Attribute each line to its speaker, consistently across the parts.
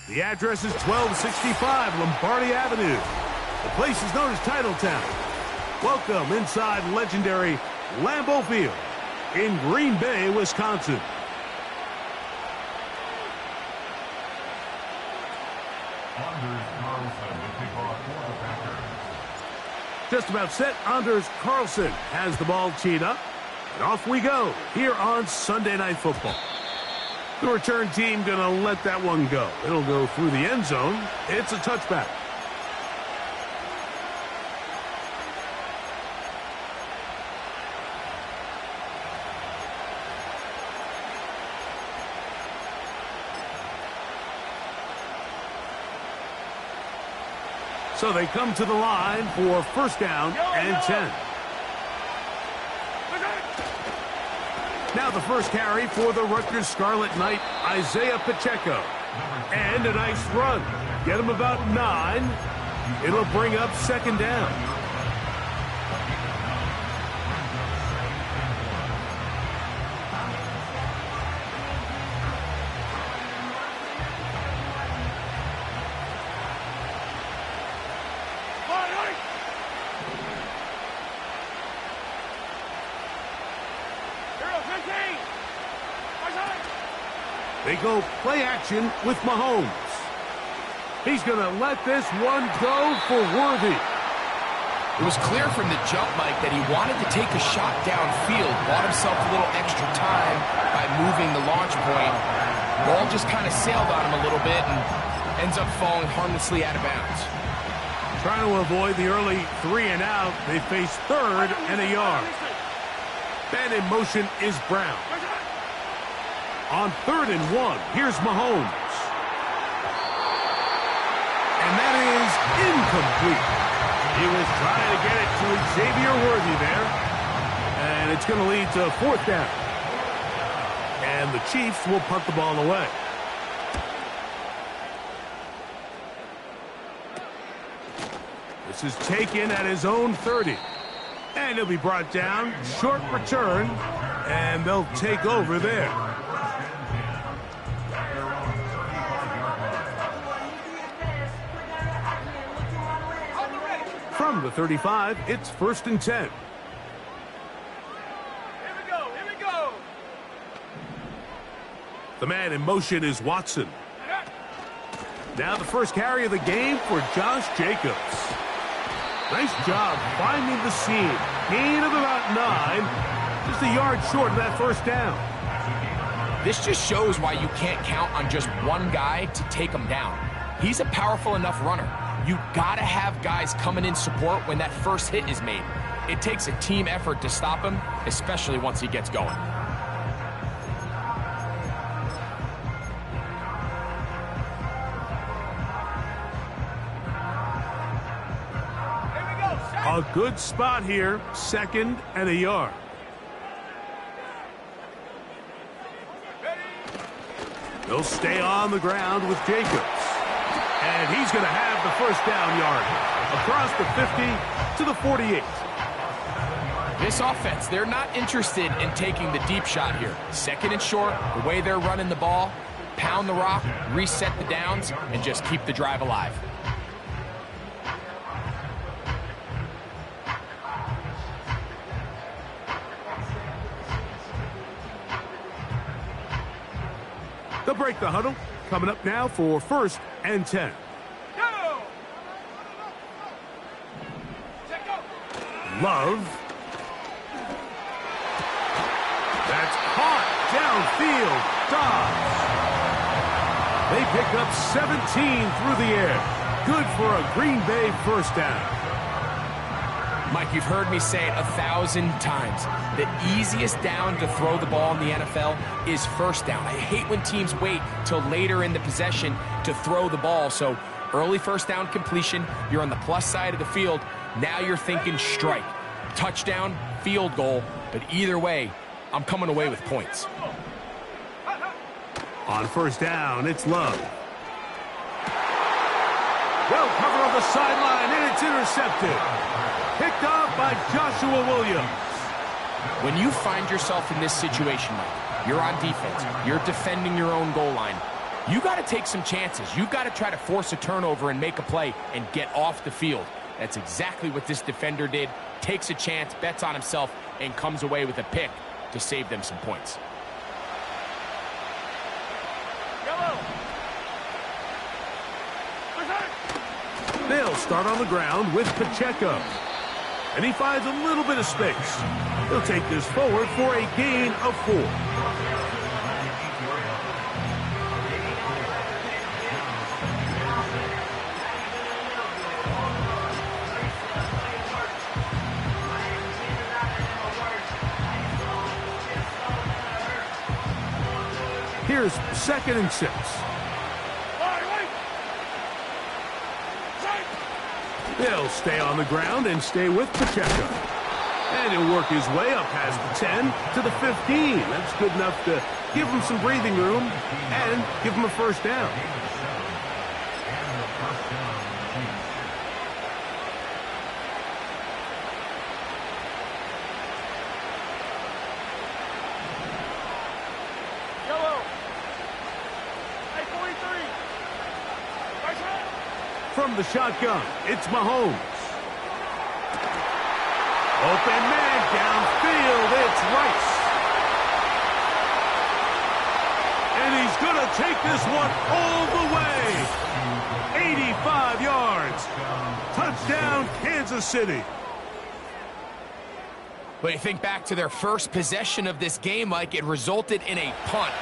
Speaker 1: The address is 1265 Lombardi Avenue. The place is known as Titletown. Welcome inside legendary Lambeau Field in Green Bay, Wisconsin. Just about set. Anders Carlson has the ball teed up. And off we go here on Sunday Night Football. The return team going to let that one go. It'll go through the end zone. It's a touchback. So they come to the line for first down and 10. Now the first carry for the Rutgers Scarlet Knight, Isaiah Pacheco. And a nice run. Get him about 9. It'll bring up second down. They go play action with Mahomes. He's going to let this one go for Worthy.
Speaker 2: It was clear from the jump, Mike, that he wanted to take a shot downfield, bought himself a little extra time by moving the launch point. Ball just kind of sailed on him a little bit and ends up falling harmlessly out of bounds.
Speaker 1: Trying to avoid the early 3 and out, they face third and a yard. Man in motion is Brown. On 3rd and 1, here's Mahomes. And that is incomplete. He was trying to get it to Xavier Worthy there. And it's going to lead to 4th down. And the Chiefs will punt the ball away. This is taken at his own 30. And he'll be brought down. Short return. And they'll take over there. From the 35, it's 1st and 10.
Speaker 3: Here we go.
Speaker 1: The man in motion is Watson. Now the first carry of the game for Josh Jacobs. Nice job finding the seam. Gain of about 9. Just a yard short of that first down.
Speaker 2: This just shows why you can't count on just one guy to take him down. He's a powerful enough runner. You gotta have guys coming in support when that first hit is made. It takes a team effort to stop him, especially once he gets going.
Speaker 1: A good spot here, 2nd and a yard. He'll stay on the ground with Jacobs. And he's going to have the first down yard across the 50 to the 48.
Speaker 2: This offense, they're not interested in taking the deep shot here. 2nd and short, the way they're running the ball, pound the rock, reset the downs, and just keep the drive alive.
Speaker 1: They'll break the huddle. Coming up now for 1st and 10. Love. That's caught downfield. Dodge. They pick up 17 through the air. Good for a Green Bay first down.
Speaker 2: Mike, you've heard me say it 1,000 times. The easiest down to throw the ball in the NFL is first down. I hate when teams wait till later in the possession to throw the ball. So early first down completion, you're on the plus side of the field. Now you're thinking strike, touchdown, field goal. But either way, I'm coming away with points.
Speaker 1: On first down, it's Love. Well covered on the sideline, and it's intercepted. Picked off by Joshua Williams.
Speaker 2: When you find yourself in this situation, Mike, you're on defense, you're defending your own goal line, you got to take some chances. You've got to try to force a turnover and make a play and get off the field. That's exactly what this defender did. Takes a chance, bets on himself, and comes away with a pick to save them some points.
Speaker 1: They'll start on the ground with Pacheco. And he finds a little bit of space. He'll take this forward for a gain of 4. Here's 2nd and 6. They'll stay on the ground and stay with Pacheco. And he'll work his way up past the 10 to the 15. That's good enough to give him some breathing room and give him a first down. From the shotgun, it's Mahomes. Open man downfield, it's Rice. And he's going to take this one all the way. 85 yards. Touchdown, Kansas City.
Speaker 2: But you think back to their first possession of this game, Mike, it resulted in a punt.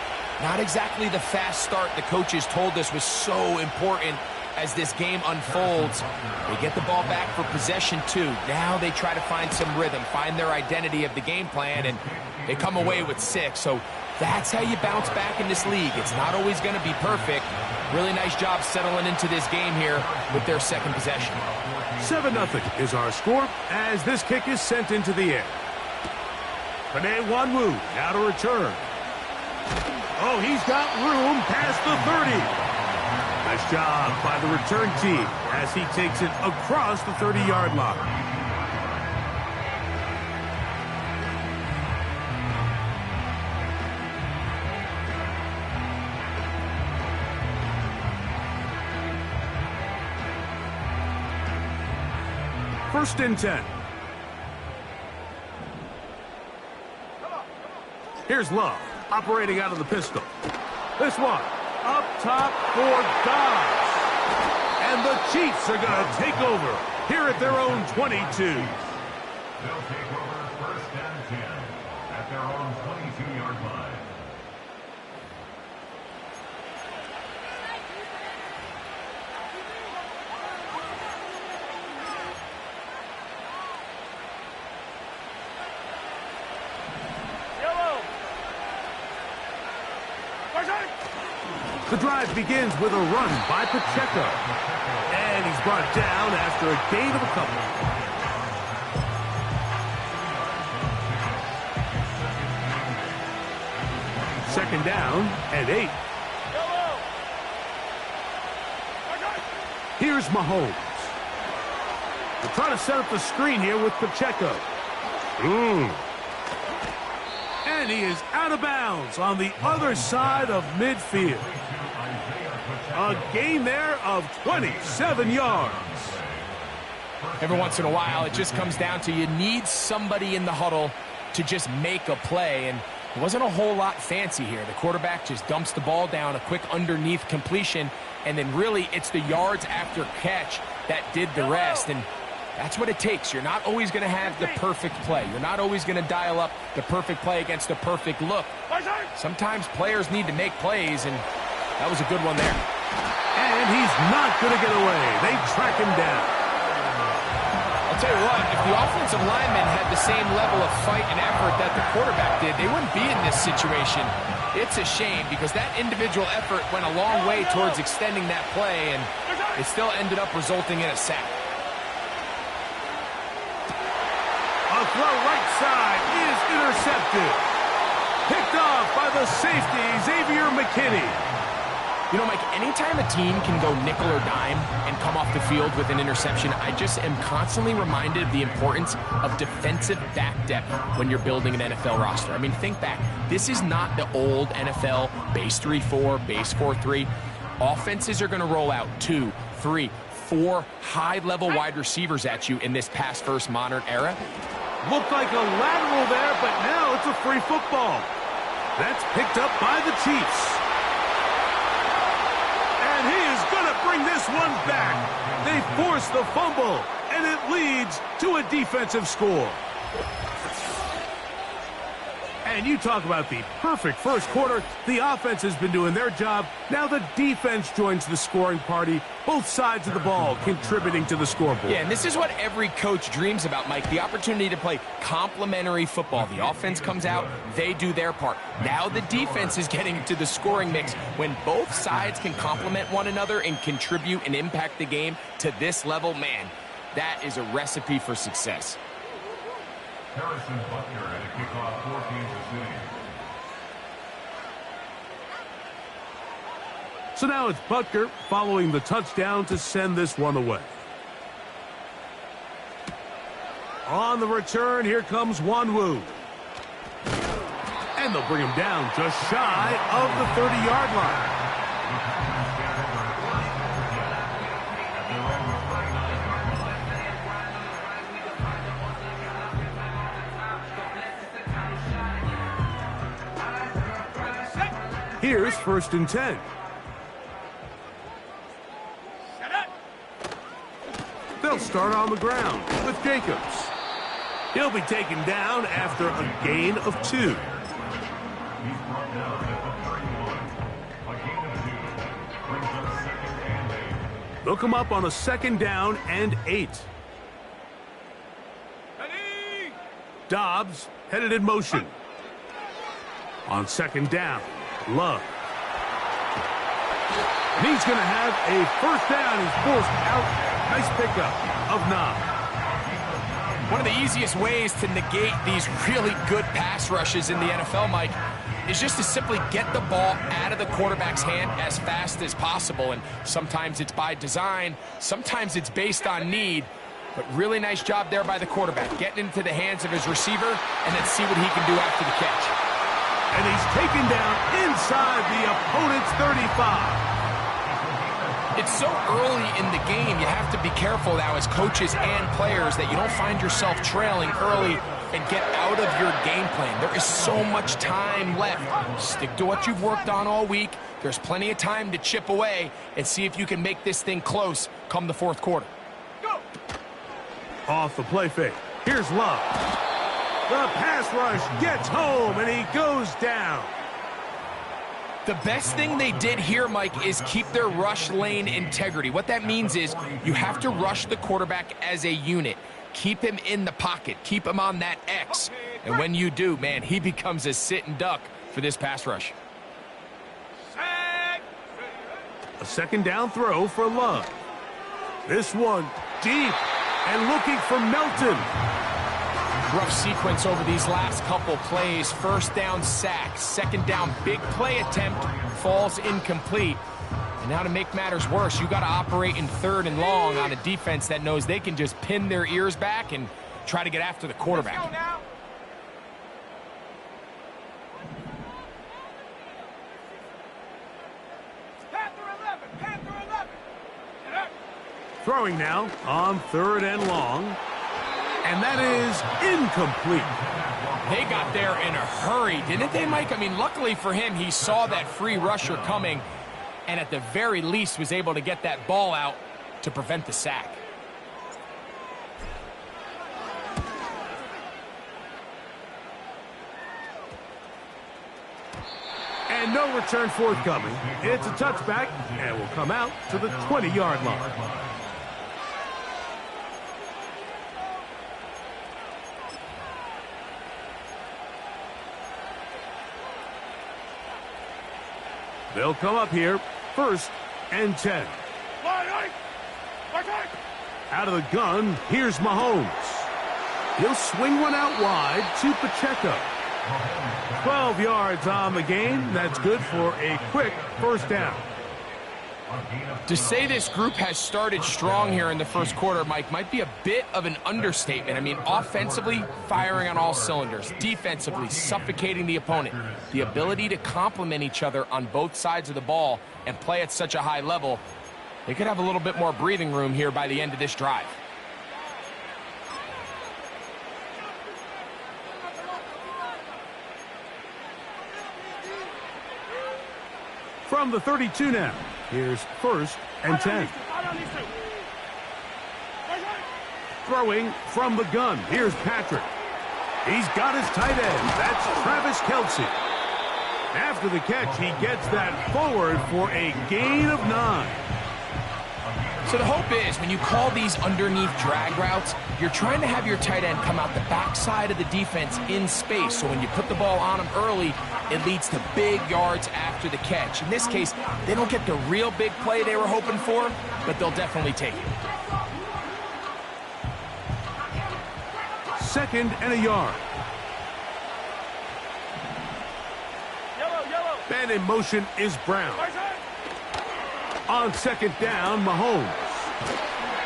Speaker 2: Not exactly the fast start the coaches told us was so important as this game unfolds. They get the ball back for possession 2. Now they try to find some rhythm, find their identity of the game plan, and they come away with 6. So that's how you bounce back in this league. It's not always going to be perfect. Really nice job settling into this game here with their 2nd possession.
Speaker 1: 7-0 is our score as this kick is sent into the air. Panay Wanwu now to return. Oh, he's got room past the 30. Nice job by the return team as he takes it across the 30-yard line. First and 10. Here's Love operating out of the pistol. This one up top for Dobbs. And the Chiefs are going to take over here at their own 22.
Speaker 3: They'll take over 1st and 10 at their own 22-yard line.
Speaker 1: The drive begins with a run by Pacheco. And he's brought down after a gain of a couple. Second down and 8. Here's Mahomes. They're trying to set up the screen here with Pacheco. And he is out of bounds on the other side of midfield. A gain there of 27 yards.
Speaker 2: Every once in a while, it just comes down to you need somebody in the huddle to just make a play. And it wasn't a whole lot fancy here. The quarterback just dumps the ball down, a quick underneath completion, and then really it's the yards after catch that did the rest. And that's what it takes. You're not always going to have the perfect play. You're not always going to dial up the perfect play against the perfect look. Sometimes players need to make plays, and that was a good one there.
Speaker 1: And he's not going to get away. They track him down.
Speaker 2: I'll tell you what, if the offensive lineman had the same level of fight and effort that the quarterback did, they wouldn't be in this situation. It's a shame because that individual effort went a long way towards extending that play, and it still ended up resulting in a sack.
Speaker 1: A throw right side is intercepted. Picked off by the safety, Xavier McKinney.
Speaker 2: You know, Mike, anytime a team can go nickel or dime and come off the field with an interception, I just am constantly reminded of the importance of defensive back depth when you're building an NFL roster. I mean, think back. This is not the old NFL base 3-4, base 4-3. Offenses are going to roll out 2, 3, 4 high-level wide receivers at you in this pass-first modern era.
Speaker 1: Looked like a lateral there, but now it's a free football. That's picked up by the Chiefs. And he is going to bring this one back. They force the fumble, and it leads to a defensive score. And you talk about the perfect first quarter. The offense has been doing their job. Now the defense joins the scoring party. Both sides of the ball contributing to the scoreboard.
Speaker 2: Yeah, and this is what every coach dreams about, Mike, the opportunity to play complementary football. The offense comes out, they do their part. Now the defense is getting into the scoring mix. When both sides can complement one another and contribute and impact the game to this level, man, that is a recipe for success.
Speaker 3: Harrison Butker at a kickoff for Kansas City.
Speaker 1: So now it's Butker following the touchdown to send this one away. On the return, here comes Wanwu. And they'll bring him down just shy of the 30-yard line. Here's 1st and 10. They'll start on the ground with Jacobs. He'll be taken down after a gain of 2.
Speaker 3: He's brought down at the 31. A gain of 2. Brings up 2nd and 8.
Speaker 1: They'll come up on a 2nd down and 8. Dobbs headed in motion. On 2nd down, Love. And he's going to have a 1st down. He's forced out. Nice pickup of 9.
Speaker 2: One of the easiest ways to negate these really good pass rushes in the NFL, Mike, is just to simply get the ball out of the quarterback's hand as fast as possible. And sometimes it's by design, sometimes it's based on need. But really nice job there by the quarterback, getting into the hands of his receiver, and then see what he can do after the catch.
Speaker 1: And he's taken down inside the opponent's 35.
Speaker 2: It's so early in the game, you have to be careful now as coaches and players that you don't find yourself trailing early and get out of your game plan. There is so much time left. Stick to what you've worked on all week. There's plenty of time to chip away and see if you can make this thing close come the 4th quarter.
Speaker 1: Go! Off the play fake. Here's Love. The pass rush gets home, and he goes down.
Speaker 2: The best thing they did here, Mike, is keep their rush lane integrity. What that means is you have to rush the quarterback as a unit. Keep him in the pocket. Keep him on that X. And when you do, man, he becomes a sitting duck for this pass rush.
Speaker 1: A 2nd down throw for Love. This one deep and looking for Melton.
Speaker 2: Rough sequence over these last couple plays. 1st down sack, 2nd down big play attempt, falls incomplete. And now to make matters worse, you got to operate in 3rd and long on a defense that knows they can just pin their ears back and try to get after the quarterback.
Speaker 1: Throwing now on 3rd and long. And that is incomplete.
Speaker 2: They got there in a hurry, didn't they, Mike? I mean, luckily for him, he saw that free rusher coming and at the very least was able to get that ball out to prevent the sack.
Speaker 1: And no return forthcoming. It's a touchback and will come out to the 20-yard line. They'll come up here, 1st and 10. Out of the gun, here's Mahomes. He'll swing one out wide to Pacheco. 12 yards on the game. That's good for a quick 1st down.
Speaker 2: To say this group has started strong here in the first quarter, Mike, might be a bit of an understatement. I mean, offensively, firing on all cylinders. Defensively, suffocating the opponent. The ability to complement each other on both sides of the ball and play at such a high level, they could have a little bit more breathing room here by the end of this drive.
Speaker 1: From the 32 now, here's 1st and 10. Throwing from the gun, here's Patrick. He's got his tight end. That's Travis Kelce. After the catch, he gets that forward for a gain of 9.
Speaker 2: So the hope is when you call these underneath drag routes, you're trying to have your tight end come out the backside of the defense in space. So when you put the ball on him early, it leads to big yards after the catch. In this case, they don't get the real big play they were hoping for, but they'll definitely take it.
Speaker 1: 2nd and a yard. And in motion is Brown. On 2nd down, Mahomes.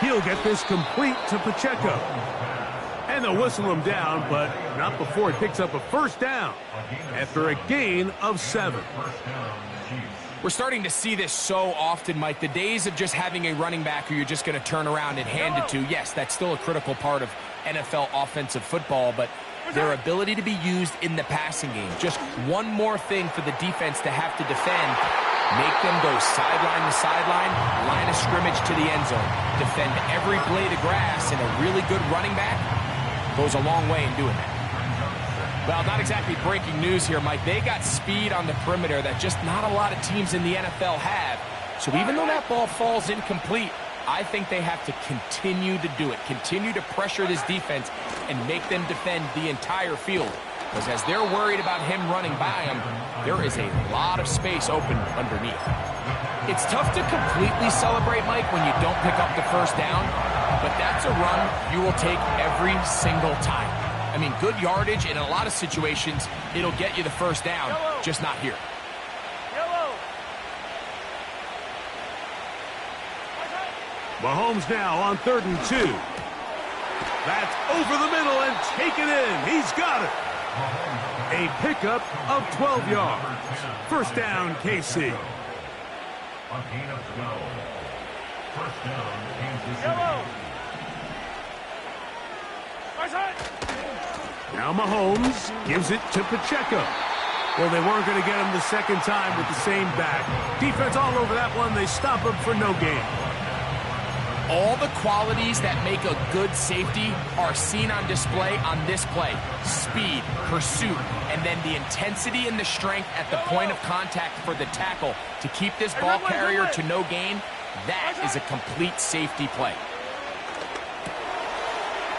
Speaker 1: He'll get this complete to Pacheco. And they'll whistle him down, but not before he picks up a 1st down after a gain of 7.
Speaker 2: We're starting to see this so often, Mike. The days of just having a running back who you're just going to turn around and hand it to, yes, that's still a critical part of NFL offensive football, but their ability to be used in the passing game. Just one more thing for the defense to have to defend. Make them go sideline to sideline, line of scrimmage to the end zone. Defend every blade of grass, and a really good running back goes a long way in doing that. Well, not exactly breaking news here, Mike. They got speed on the perimeter that just not a lot of teams in the NFL have. So even though that ball falls incomplete, I think they have to continue to do it. Continue to pressure this defense and make them defend the entire field. Because as they're worried about him running by them, there is a lot of space open underneath. It's tough to completely celebrate, Mike, when you don't pick up the 1st down, but that's a run you will take every single time. I mean, good yardage in a lot of situations, it'll get you the 1st down, just not here.
Speaker 1: Mahomes now on 3rd and 2. That's over the middle and taken in. He's got it. A pickup of 12 yards. 1st down, KC.
Speaker 3: A gain of 12. 1st down, Kansas City.
Speaker 1: Now Mahomes gives it to Pacheco. Well, they weren't going to get him the 2nd time with the same back. Defense all over that one. They stop him for no gain.
Speaker 2: All the qualities that make a good safety are seen on display on this play. Speed, pursuit, and then the intensity and the strength at the point of contact for the tackle to keep this ball carrier to no gain. That is a complete safety play.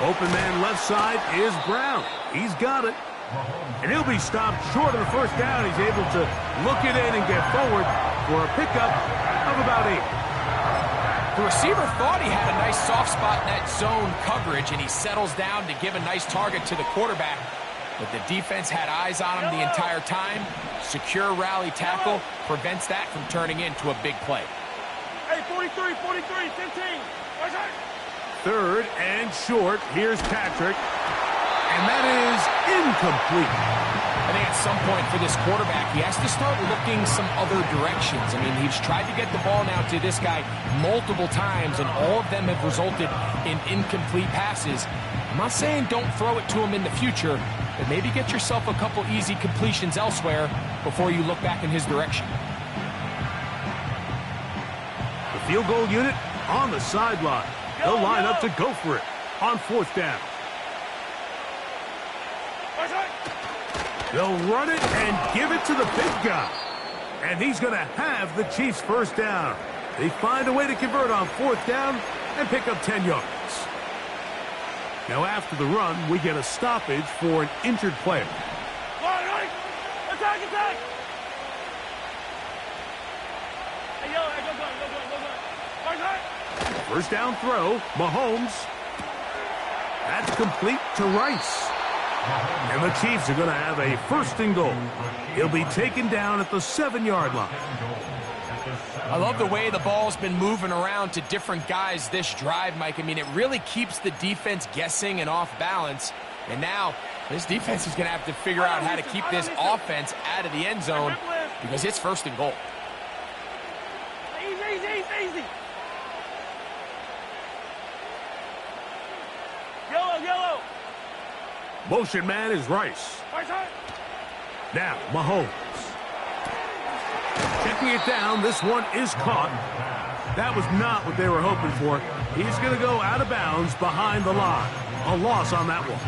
Speaker 1: Open man left side is Brown. He's got it. And he'll be stopped short of the 1st down. He's able to look it in and get forward for a pickup of about 8.
Speaker 2: The receiver thought he had a nice soft spot in that zone coverage, and he settles down to give a nice target to the quarterback. But the defense had eyes on him the entire time. Secure rally tackle prevents that from turning into a big play.
Speaker 4: Hey, 43, 15.
Speaker 1: 3rd and short. Here's Patrick. And that is incomplete.
Speaker 2: I think at some point for this quarterback, he has to start looking some other directions. I mean, he's tried to get the ball now to this guy multiple times, and all of them have resulted in incomplete passes. I'm not saying don't throw it to him in the future, but maybe get yourself a couple easy completions elsewhere before you look back in his direction.
Speaker 1: The field goal unit on the sideline. They'll line up to go for it on 4th down. They'll run it and give it to the big guy. And he's going to have the Chiefs' 1st down. They find a way to convert on 4th down and pick up 10 yards. Now after the run, we get a stoppage for an injured player.
Speaker 4: Attack! Hey, yo, go.
Speaker 1: 1st down throw, Mahomes. That's complete to Rice. And the Chiefs are going to have a 1st and goal. He'll be taken down at the 7-yard line.
Speaker 2: I love the way the ball's been moving around to different guys this drive, Mike. I mean, it really keeps the defense guessing and off balance. And now, this defense is going to have to figure out how to keep this offense out of the end zone because it's 1st and goal.
Speaker 4: Easy. Yellow.
Speaker 1: Motion man is Rice.
Speaker 4: Right side.
Speaker 1: Now, Mahomes. Checking it down, this one is caught. That was not what they were hoping for. He's going to go out of bounds behind the line. A loss on that one.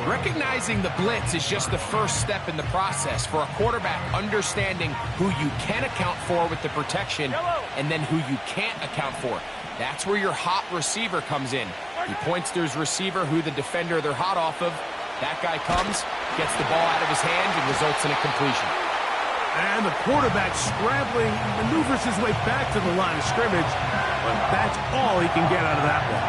Speaker 2: Recognizing the blitz is just the first step in the process for a quarterback understanding who you can account for with the protection and then who you can't account for. That's where your hot receiver comes in. He points to his receiver, who the defender they're hot off of. That guy comes, gets the ball out of his hands, and results in a completion.
Speaker 1: And the quarterback scrambling, maneuvers his way back to the line of scrimmage, but that's all he can get out of that one.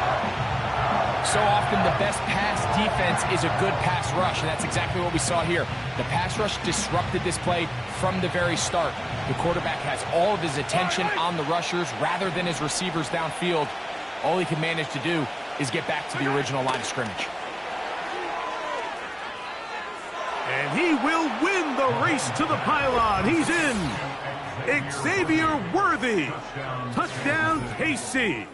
Speaker 2: So often the best pass defense is a good pass rush, and that's exactly what we saw here. The pass rush disrupted this play from the very start. The quarterback has all of his attention on the rushers rather than his receivers downfield. All he can manage to do is get back to the original line of scrimmage.
Speaker 1: And he will win the race to the pylon. He's in. Xavier Worthy. Touchdown, KC.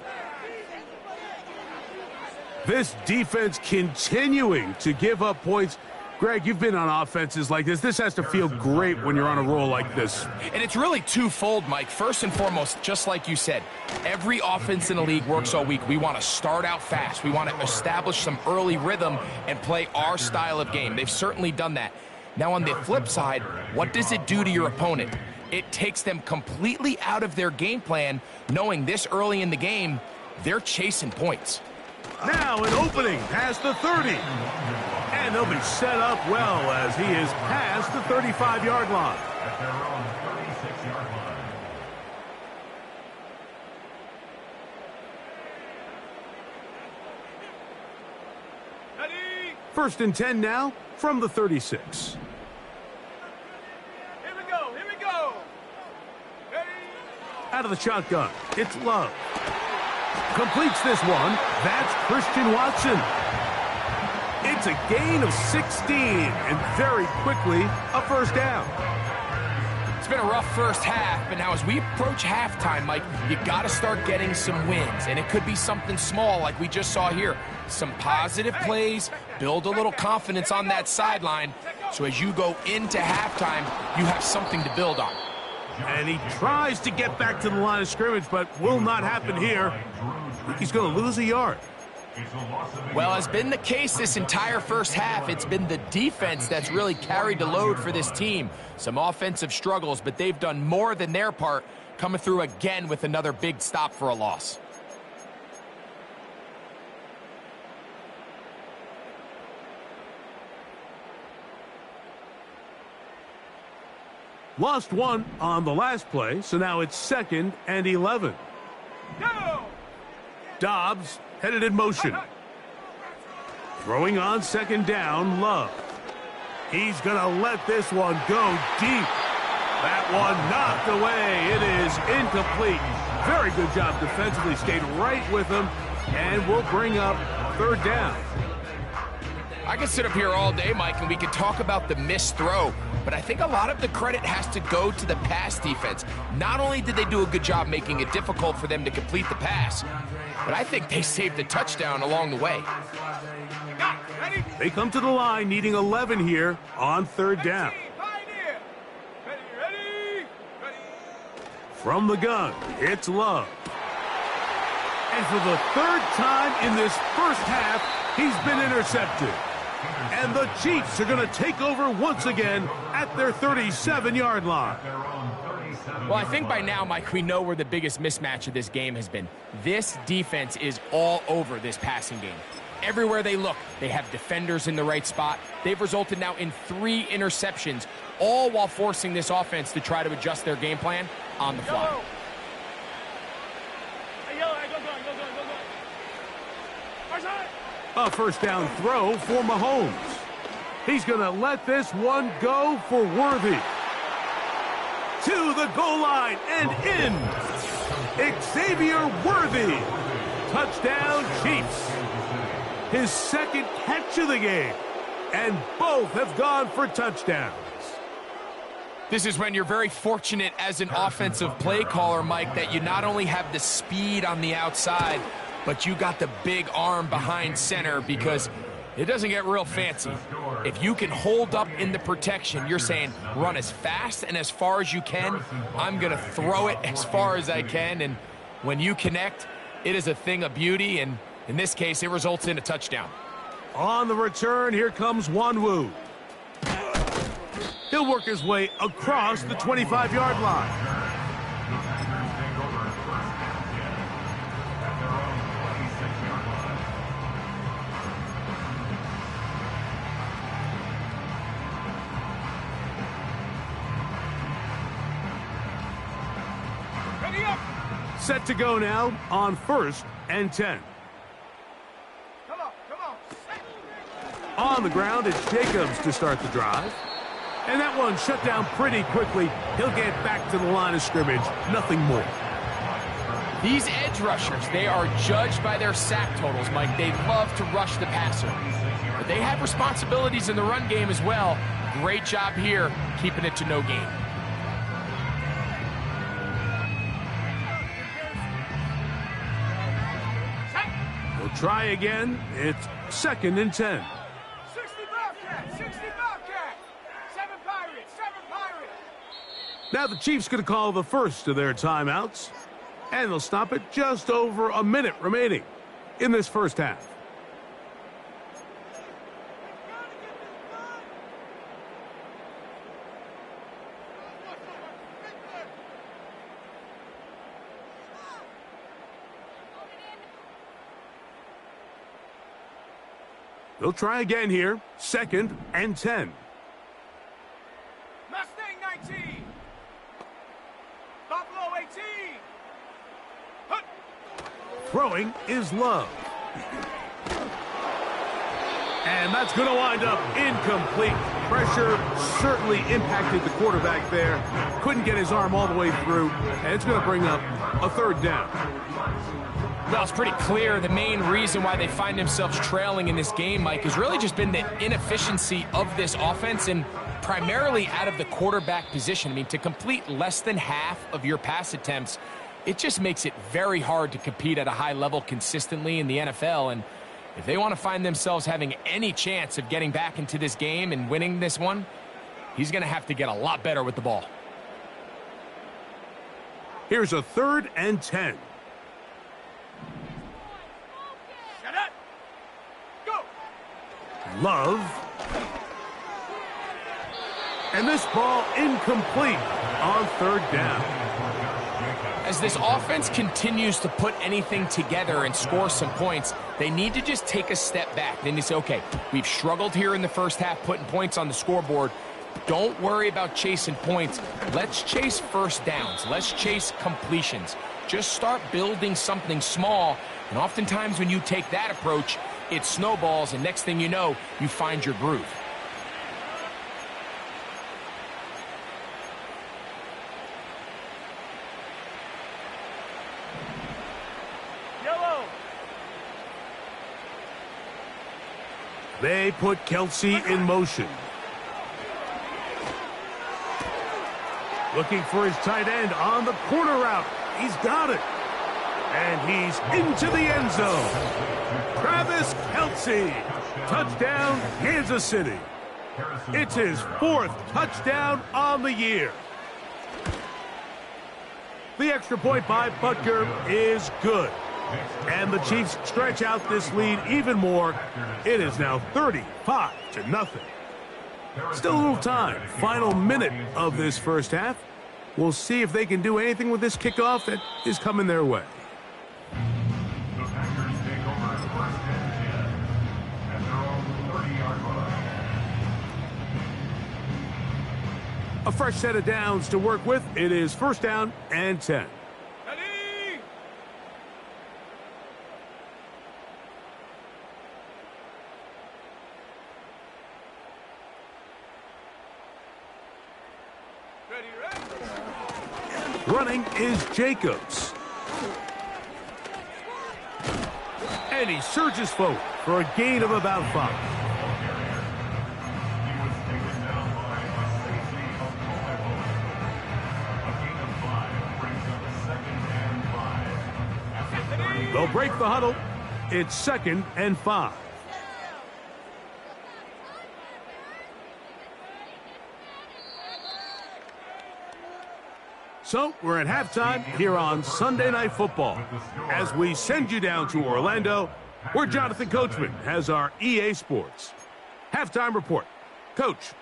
Speaker 1: This defense continuing to give up points. Greg, you've been on offenses like this. This has to feel great when you're on a roll like this.
Speaker 2: And it's really twofold, Mike. First and foremost, just like you said, every offense in the league works all week. We want to start out fast. We want to establish some early rhythm and play our style of game. They've certainly done that. Now, on the flip side, what does it do to your opponent? It takes them completely out of their game plan, knowing this early in the game, they're chasing points.
Speaker 1: Now an opening past the 30. And they'll be set up well as he is past the 35-yard line.
Speaker 3: At their own 36-yard line.
Speaker 4: Ready.
Speaker 1: 1st and 10 now from the 36.
Speaker 4: Here we go. Ready.
Speaker 1: Out of the shotgun, it's Love. Completes this one. That's Christian Watson. It's a gain of 16, and very quickly, a 1st down.
Speaker 2: It's been a rough first half, but now as we approach halftime, Mike, you got to start getting some wins, and it could be something small like we just saw here. Some positive plays, build a little confidence on that sideline, so as you go into halftime, you have something to build on.
Speaker 1: And he tries to get back to the line of scrimmage, but will not happen here. I think he's going to lose a yard.
Speaker 2: Well, has been the case this entire first half. It's been the defense that's really carried the load for this team. Some offensive struggles, but they've done more than their part, coming through again with another big stop for a loss.
Speaker 1: Lost one on the last play, so now it's 2nd and 11.
Speaker 4: Go.
Speaker 1: Dobbs headed in motion. Throwing on 2nd down, Love. He's going to let this one go deep. That one knocked away. It is incomplete. Very good job defensively. Stayed right with him, and will bring up 3rd down.
Speaker 2: I could sit up here all day, Mike, and we could talk about the missed throw, but I think a lot of the credit has to go to the pass defense. Not only did they do a good job making it difficult for them to complete the pass, but I think they saved a touchdown along the way.
Speaker 1: They come to the line needing 11 here on 3rd down.
Speaker 4: Ready.
Speaker 1: From the gun, it's Love. And for the 3rd time in this first half, he's been intercepted. And the Chiefs are going to take over once again at their 37-yard line.
Speaker 2: Well, I think by now, Mike, we know where the biggest mismatch of this game has been. This defense is all over this passing game. Everywhere they look, they have defenders in the right spot. They've resulted now in 3 interceptions, all while forcing this offense to try to adjust their game plan on the fly.
Speaker 4: Hey, go. Right side.
Speaker 1: A 1st down throw for Mahomes. He's going to let this one go for Worthy. to the goal line and in. Xavier Worthy. Touchdown, Chiefs. His second catch of the game. And both have gone for touchdowns.
Speaker 2: This is when you're very fortunate as an offensive play caller, Mike, that you not only have the speed on the outside, but you got the big arm behind center, because it doesn't get real fancy. If you can hold up in the protection, you're saying run as fast and as far as you can. I'm going to throw it as far as I can. And when you connect, it is a thing of beauty. And in this case, it results in a touchdown.
Speaker 1: On the return, here comes Wanwu. He'll work his way across the 25-yard line.
Speaker 4: Ready up.
Speaker 1: Set to go now on 1st and 10.
Speaker 4: Come on, come on.
Speaker 1: On the ground, it's Jacobs to start the drive. And that one shut down pretty quickly. He'll get back to the line of scrimmage. Nothing more.
Speaker 2: These edge rushers, they are judged by their sack totals, Mike. They love to rush the passer. But they have responsibilities in the run game as well. Great job here, keeping it to no gain.
Speaker 1: We'll try again. It's 2nd and 10.
Speaker 4: 60 Bobcat, 60 Bobcat. 7 Pirates, 7 Pirates.
Speaker 1: Now the Chiefs going to call the first of their timeouts. And they'll stop it just over a minute remaining in this first half. They'll try again here. 2nd and 10.
Speaker 4: Mustang 19. Buffalo 18. Hut.
Speaker 1: Throwing is Love. And that's going to wind up incomplete. Pressure certainly impacted the quarterback there. Couldn't get his arm all the way through. And it's going to bring up a 3rd down.
Speaker 2: Well, it's pretty clear the main reason why they find themselves trailing in this game, Mike, has really just been the inefficiency of this offense, and primarily out of the quarterback position. I mean, to complete less than half of your pass attempts, it just makes it very hard to compete at a high level consistently in the NFL. And if they want to find themselves having any chance of getting back into this game and winning this one, he's going to have to get a lot better with the ball.
Speaker 1: Here's a 3rd and 10.
Speaker 4: Shut up. Go.
Speaker 1: Love. And this ball incomplete on 3rd down.
Speaker 2: As this offense continues to put anything together and score some points, they need to just take a step back. Then they say, okay, we've struggled here in the first half putting points on the scoreboard. Don't worry about chasing points. Let's chase first downs. Let's chase completions. Just start building something small. And oftentimes when you take that approach, it snowballs, and next thing you know, you find your groove.
Speaker 4: Yellow.
Speaker 1: They put Kelsey in motion. Looking for his tight end on the corner route. He's got it. And he's into the end zone. Travis Kelsey. Touchdown, Kansas City. It's his 4th touchdown on the year. The extra point by Butker is good. And the Chiefs stretch out this lead even more. It is now 35-0. Still a little time. Final minute of this first half. We'll see if they can do anything with this kickoff that is coming their way.
Speaker 3: The Packers take over 1st and 10 at their own 30-yard line.
Speaker 1: A fresh set of downs to work with. It is 1st down and 10.
Speaker 4: Ready.
Speaker 1: Running is Jacobs. And he surges forward for a gain of about 5. They'll break the huddle. It's 2nd and 5. So we're at halftime here on Sunday Night Football. As we send you down to Orlando, where Jonathan Coachman has our EA Sports halftime report. Coach.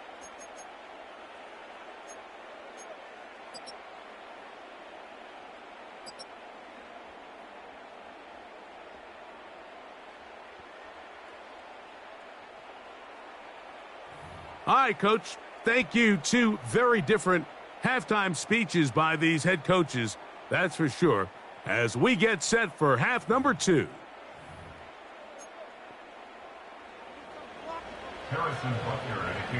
Speaker 1: All right, Coach. Thank you. 2 very different halftime speeches by these head coaches, that's for sure, as we get set for half number 2.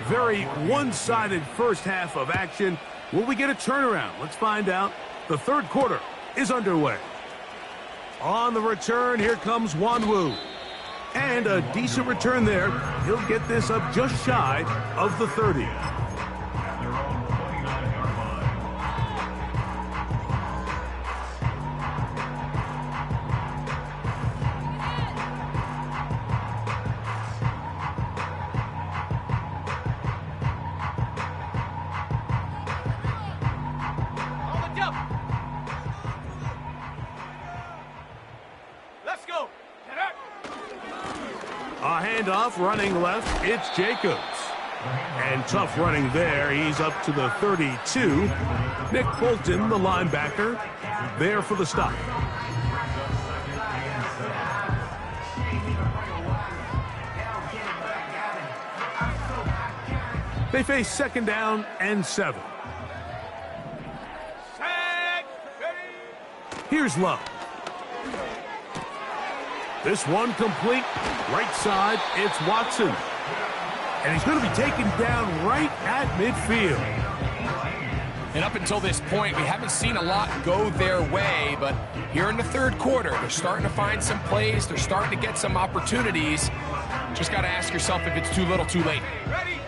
Speaker 1: Very one-sided first half of action. Will we get a turnaround? Let's find out. The 3rd quarter is underway. On the return, here comes Wanwu. And a decent return there. He'll get this up just shy of the 30. A handoff running left, it's Jacobs. And tough running there, he's up to the 32. Nick Bolton, the linebacker, there for the stop. They face 2nd down and 7. Here's Love. This one complete. Right side, it's Watson. And he's going to be taken down right at midfield.
Speaker 2: And up until this point, we haven't seen a lot go their way, but here in the 3rd quarter, they're starting to find some plays. They're starting to get some opportunities. Just got to ask yourself if it's too little, too late.
Speaker 4: Ready?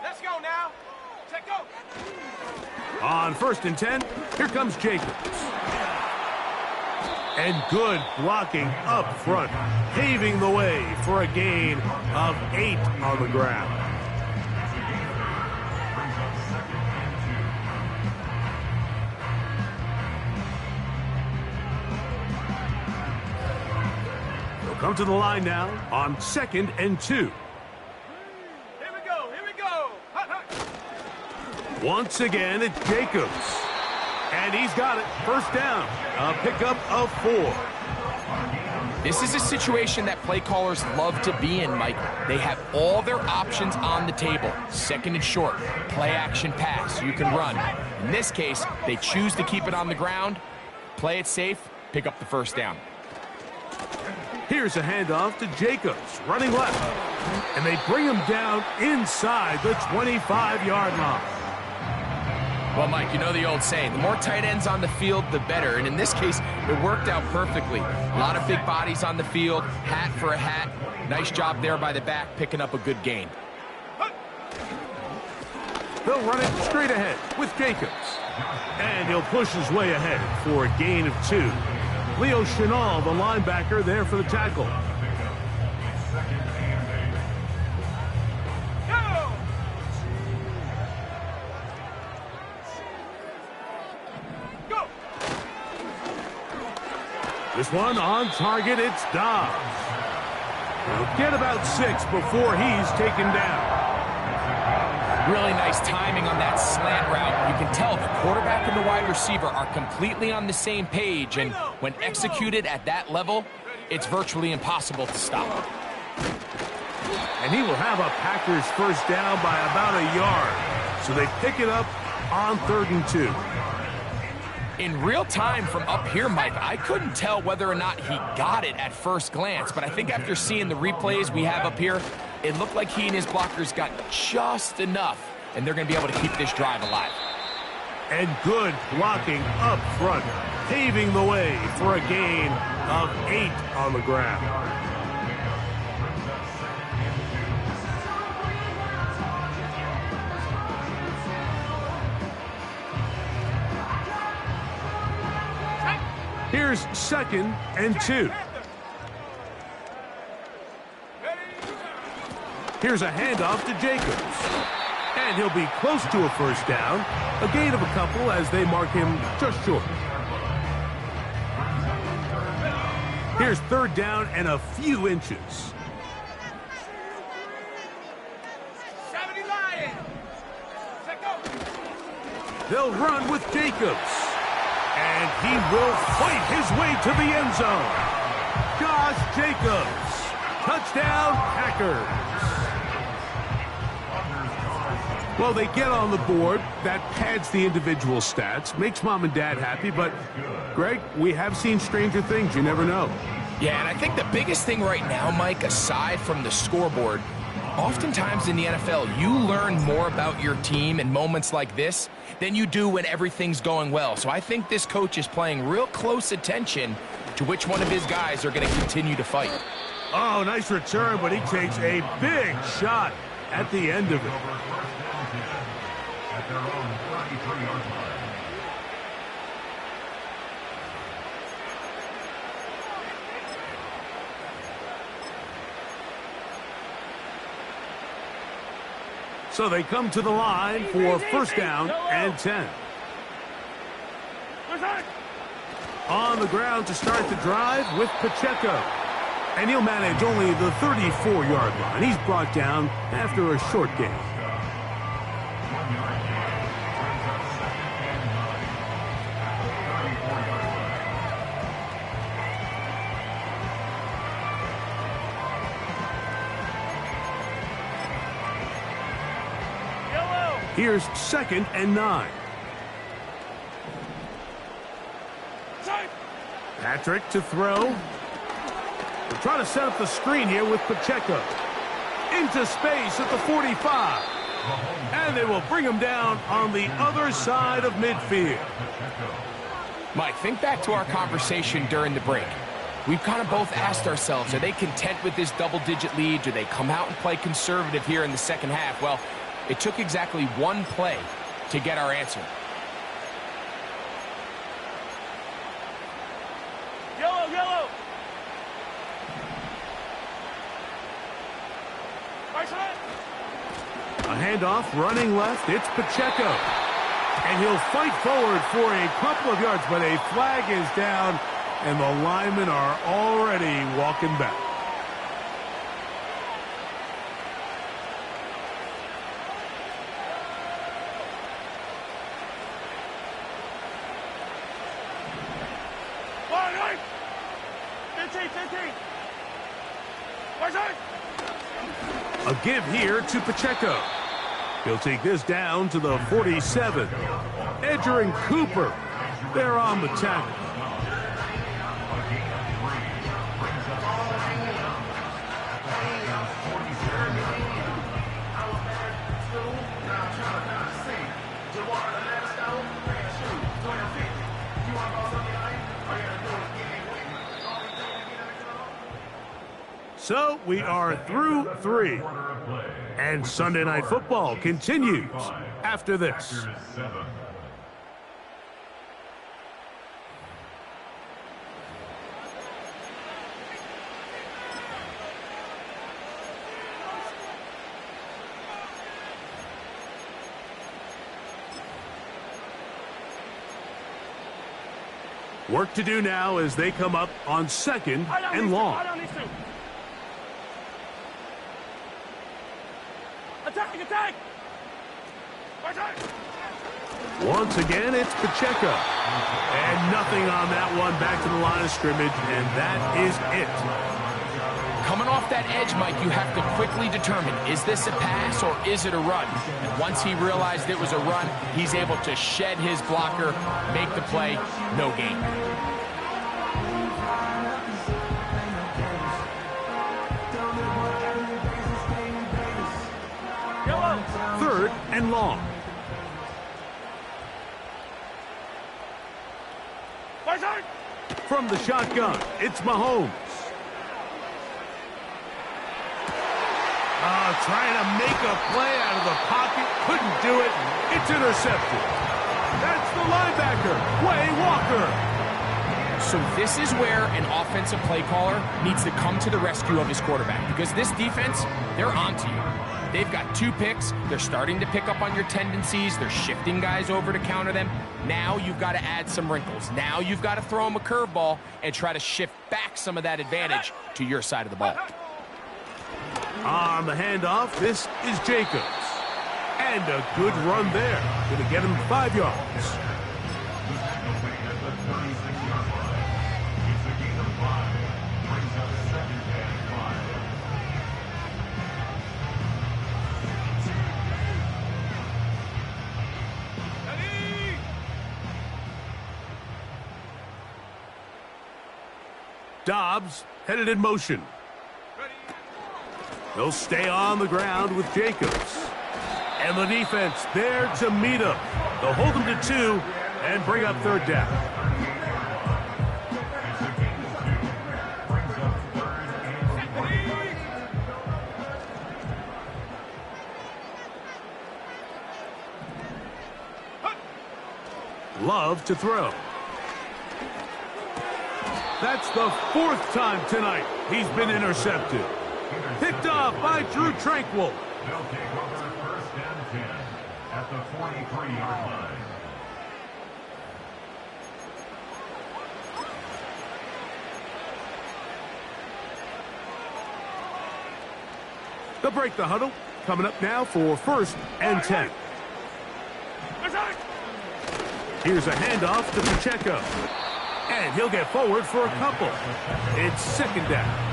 Speaker 4: Let's go now. Check go.
Speaker 1: On 1st and 10, here comes Jacobs. And good blocking up front, paving the way for a gain of 8 on the ground. They'll come to the line now on 2nd and 2.
Speaker 4: Here we go. Here we go. Hut, hut.
Speaker 1: Once again, it's Jacobs. And he's got it. 1st down. A pickup of 4.
Speaker 2: This is a situation that play callers love to be in, Mike. They have all their options on the table. 2nd and short, play action pass, you can run. In this case, they choose to keep it on the ground, play it safe, pick up the 1st down.
Speaker 1: Here's a handoff to Jacobs, running left. And they bring him down inside the 25-yard line.
Speaker 2: Well, Mike, you know the old saying, the more tight ends on the field, the better. And in this case, it worked out perfectly. A lot of big bodies on the field, hat for a hat. Nice job there by the back, picking up a good gain.
Speaker 1: They'll run it straight ahead with Jacobs. And he'll push his way ahead for a gain of 2. Leo Chenal, the linebacker, there for the tackle. This one on target, it's Dobbs. He'll get about 6 before he's taken down.
Speaker 2: Really nice timing on that slant route. You can tell the quarterback and the wide receiver are completely on the same page, and when executed at that level, it's virtually impossible to stop.
Speaker 1: And he will have a Packers 1st down by about a yard. So they pick it up on 3rd and 2.
Speaker 2: In real time from up here, Mike, I couldn't tell whether or not he got it at first glance, but I think after seeing the replays we have up here, it looked like he and his blockers got just enough, and they're going to be able to keep this drive alive.
Speaker 1: And good blocking up front, paving the way for a gain of 8 on the ground. Here's 2nd and 2. Here's a handoff to Jacobs. And he'll be close to a first down. A gain of a couple as they mark him just short. Here's 3rd down and a few inches.
Speaker 4: 70 Lions. Set go.
Speaker 1: They'll run with Jacobs. And he will fight his way to the end zone. Josh Jacobs. Touchdown, Packers. Well, they get on the board. That pads the individual stats, makes mom and dad happy. But, Greg, we have seen stranger things. You never know.
Speaker 2: Yeah, and I think the biggest thing right now, Mike, aside from the scoreboard, oftentimes in the NFL, you learn more about your team in moments like this than you do when everything's going well. So I think this coach is paying real close attention to which one of his guys are going to continue to fight.
Speaker 1: Oh, nice return, but he takes a big shot at the end of it.
Speaker 3: At their own 33-yard line.
Speaker 1: So they come to the line for first down and 10. On the ground to start the drive with Pacheco. And he'll manage only the 34-yard line. He's brought down after a short gain. Here's 2nd and 9. Patrick to throw. They're trying to set up the screen here with Pacheco. Into space at the 45. And they will bring him down on the other side of midfield.
Speaker 2: Mike, think back to our conversation during the break. We've kind of both asked ourselves, are they content with this double-digit lead? Do they come out and play conservative here in the second half? Well, it took exactly one play to get our answer.
Speaker 4: Yellow.
Speaker 1: A handoff running left. It's Pacheco. And he'll fight forward for a couple of yards, but a flag is down, and the linemen are already walking back. A give here to Pacheco. He'll take this down to the 47. Edger and Cooper, they're on the tackle. So we are through 3. And Sunday Night Football continues after this. Work to do now as they come up on 2nd and long.
Speaker 4: Attack!
Speaker 1: Once again, it's Pacheco. And nothing on that one, back to the line of scrimmage, and that is it.
Speaker 2: Coming off that that edge, Mike, you have to quickly determine, is this a pass or is it a run? And once he realized it was a run, he's able to shed his blocker, make the play, no gain.
Speaker 1: Third and long. From the shotgun, it's Mahomes. Trying to make a play out of the pocket. Couldn't do it. It's intercepted. That's the linebacker, Quay Walker.
Speaker 2: So this is where an offensive play caller needs to come to the rescue of his quarterback, because this defense, they're onto you. They've got 2 picks. They're starting to pick up on your tendencies. They're shifting guys over to counter them. Now you've got to add some wrinkles. Now you've got to throw them a curveball and try to shift back some of that advantage to your side of the ball.
Speaker 1: On the handoff, this is Jacobs. And a good run there. Going to get him 5 yards. Dobbs headed in motion. They'll stay on the ground with Jacobs. And the defense there to meet him. They'll hold him to 2 and bring up 3rd down. Love to throw. That's the 4th time tonight he's been intercepted. Picked off by Drew Tranquil.
Speaker 3: They'll take over 1st and 10 at the 43-yard line.
Speaker 1: They'll break the huddle. Coming up now for 1st and 10. Here's a handoff to Pacheco. And he'll get forward for a couple. It's 2nd down.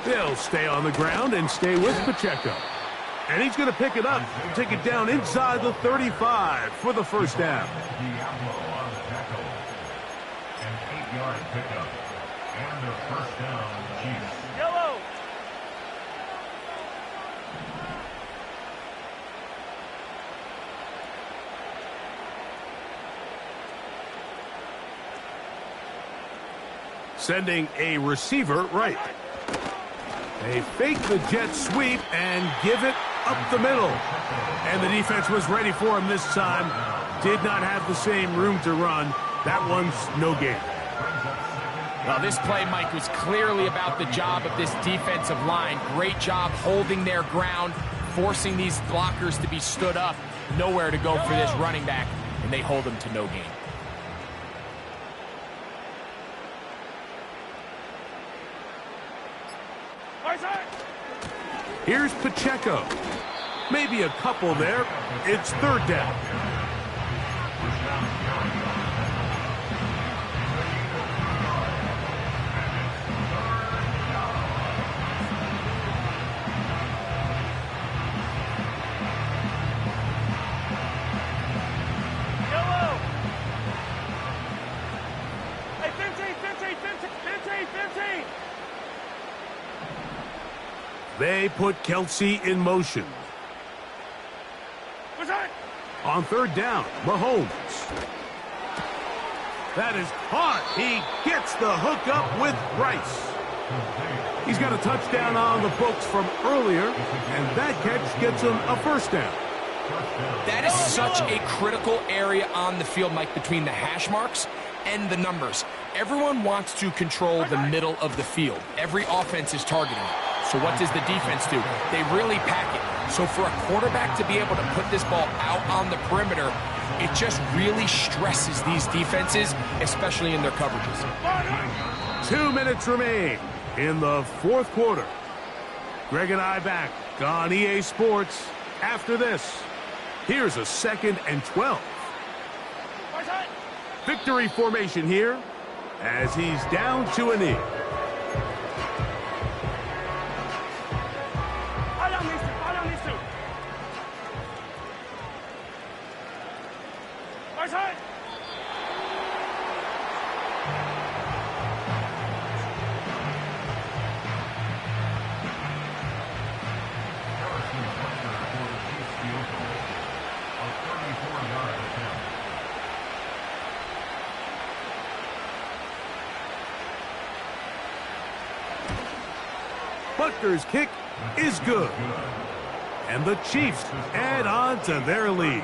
Speaker 1: They'll stay on the ground and stay with Pacheco. And he's going to pick it up, take it down inside the 35 for the 1st down.
Speaker 3: An 8-yard pickup. And a 1st down, Chiefs.
Speaker 4: Yellow.
Speaker 1: Sending a receiver right. They fake the jet sweep and give it up the middle. And the defense was ready for him this time. Did not have the same room to run. That one's no gain.
Speaker 2: Well, this play, Mike, was clearly about the job of this defensive line. Great job holding their ground, forcing these blockers to be stood up. Nowhere to go for this running back, and they hold him to no gain.
Speaker 1: Here's Pacheco. Maybe a couple there. It's 3rd down.
Speaker 4: Yellow. Hey, 15.
Speaker 1: They put Kelsey in motion. On 3rd down, Mahomes. That is caught. He gets the hook up with Rice. He's got a touchdown on the books from earlier, and that catch gets him a 1st down.
Speaker 2: That is such a critical area on the field, Mike, between the hash marks and the numbers. Everyone wants to control the middle of the field. Every offense is targeting it. So what does the defense do? They really pack it. So for a quarterback to be able to put this ball out on the perimeter, it just really stresses these defenses, especially in their coverages.
Speaker 1: 2 minutes remain. in the fourth quarter. Greg and I back on EA Sports after this. Here's a 2nd and 12. Victory formation here as he's down to a knee. Butker's kick is good. And the Chiefs add on to their lead.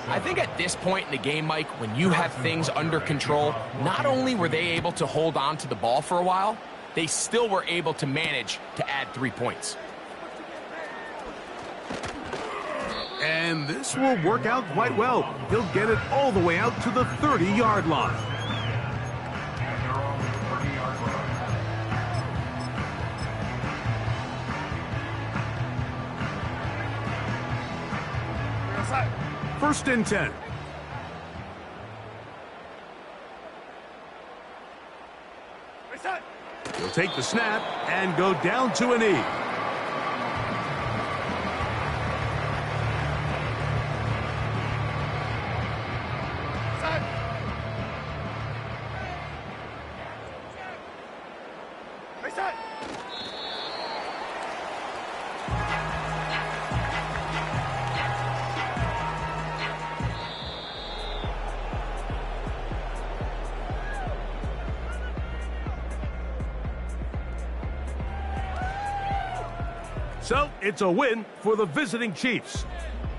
Speaker 2: I think at this point in the game, Mike, when you have things under control, not only were they able to hold on to the ball for a while, they still were able to manage to add 3 points.
Speaker 1: And this will work out quite well. He'll get it all the way out to the 30-yard line. First and 10. He'll take the snap and go down to a knee. So, it's a win for the visiting Chiefs.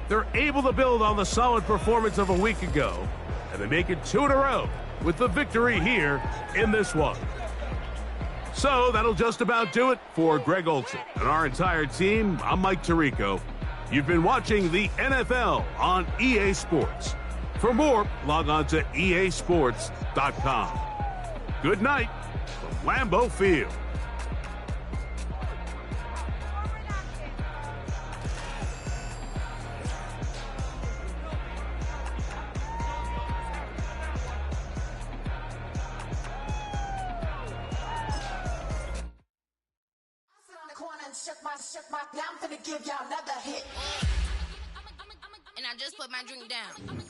Speaker 1: They're able to build on the solid performance of a week ago, and they make it 2 in a row with the victory here in this one. So, that'll just about do it for Greg Olson and our entire team. I'm Mike Tirico. You've been watching the NFL on EA Sports. For more, log on to easports.com. Good night from Lambeau Field.
Speaker 5: Now I'm finna give y'all another hit.
Speaker 6: And I just put my drink down.